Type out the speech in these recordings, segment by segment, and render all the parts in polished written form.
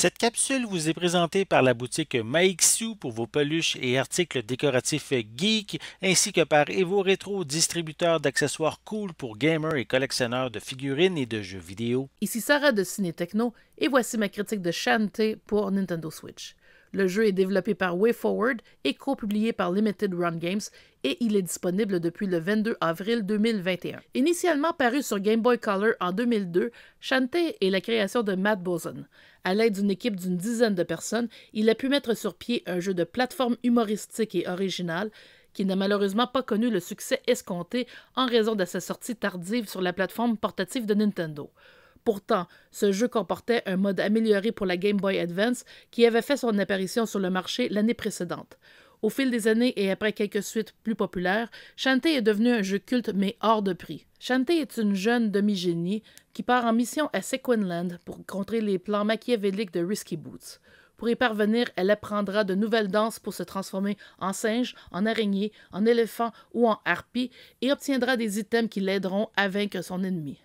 Cette capsule vous est présentée par la boutique Maixu pour vos peluches et articles décoratifs geek, ainsi que par Evo Retro, distributeur d'accessoires cool pour gamers et collectionneurs de figurines et de jeux vidéo. Ici Sarah de Ciné Techno et voici ma critique de Shantae pour Nintendo Switch. Le jeu est développé par WayForward et co-publié par Limited Run Games et il est disponible depuis le 22 avril 2021. Initialement paru sur Game Boy Color en 2002, Shantae est la création de Matt Bozon. À l'aide d'une équipe d'une dizaine de personnes, il a pu mettre sur pied un jeu de plateforme humoristique et original qui n'a malheureusement pas connu le succès escompté en raison de sa sortie tardive sur la plateforme portative de Nintendo. Pourtant, ce jeu comportait un mode amélioré pour la Game Boy Advance qui avait fait son apparition sur le marché l'année précédente. Au fil des années et après quelques suites plus populaires, Shantae est devenu un jeu culte mais hors de prix. Shantae est une jeune demi-génie qui part en mission à Sequinland pour contrer les plans machiavéliques de Risky Boots. Pour y parvenir, elle apprendra de nouvelles danses pour se transformer en singe, en araignée, en éléphant ou en harpie et obtiendra des items qui l'aideront à vaincre son ennemi.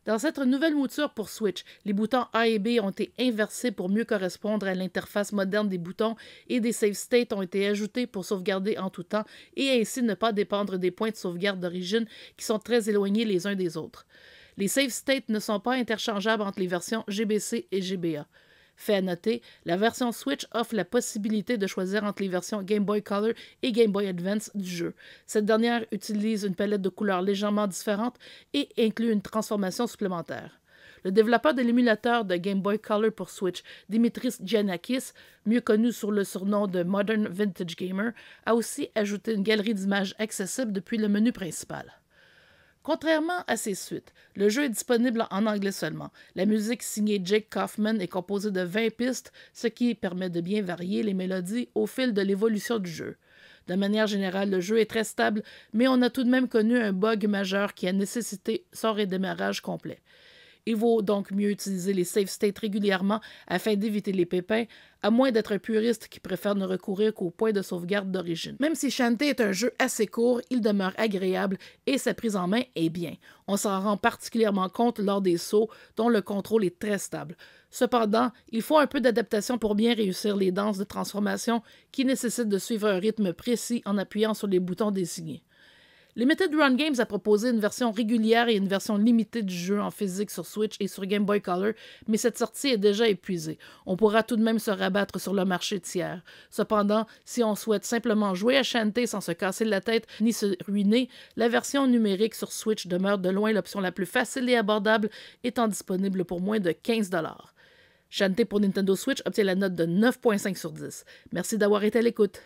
Dans cette nouvelle mouture pour Switch, les boutons A et B ont été inversés pour mieux correspondre à l'interface moderne des boutons et des save states ont été ajoutés pour sauvegarder en tout temps et ainsi ne pas dépendre des points de sauvegarde d'origine qui sont très éloignés les uns des autres. Les save states ne sont pas interchangeables entre les versions GBC et GBA. Fait à noter, la version Switch offre la possibilité de choisir entre les versions Game Boy Color et Game Boy Advance du jeu. Cette dernière utilise une palette de couleurs légèrement différente et inclut une transformation supplémentaire. Le développeur de l'émulateur de Game Boy Color pour Switch, Dimitris Giannakis, mieux connu sous le surnom de Modern Vintage Gamer, a aussi ajouté une galerie d'images accessible depuis le menu principal. Contrairement à ses suites, le jeu est disponible en anglais seulement. La musique signée Jake Kaufman est composée de 20 pistes, ce qui permet de bien varier les mélodies au fil de l'évolution du jeu. De manière générale, le jeu est très stable, mais on a tout de même connu un bug majeur qui a nécessité son redémarrage complet. Il vaut donc mieux utiliser les save states régulièrement afin d'éviter les pépins, à moins d'être un puriste qui préfère ne recourir qu'aux points de sauvegarde d'origine. Même si Shantae est un jeu assez court, il demeure agréable et sa prise en main est bien. On s'en rend particulièrement compte lors des sauts, dont le contrôle est très stable. Cependant, il faut un peu d'adaptation pour bien réussir les danses de transformation qui nécessitent de suivre un rythme précis en appuyant sur les boutons désignés. Limited Run Games a proposé une version régulière et une version limitée du jeu en physique sur Switch et sur Game Boy Color, mais cette sortie est déjà épuisée. On pourra tout de même se rabattre sur le marché tiers. Cependant, si on souhaite simplement jouer à Shantae sans se casser la tête ni se ruiner, la version numérique sur Switch demeure de loin l'option la plus facile et abordable, étant disponible pour moins de 15 $. Shantae pour Nintendo Switch obtient la note de 9.5 sur 10. Merci d'avoir été à l'écoute.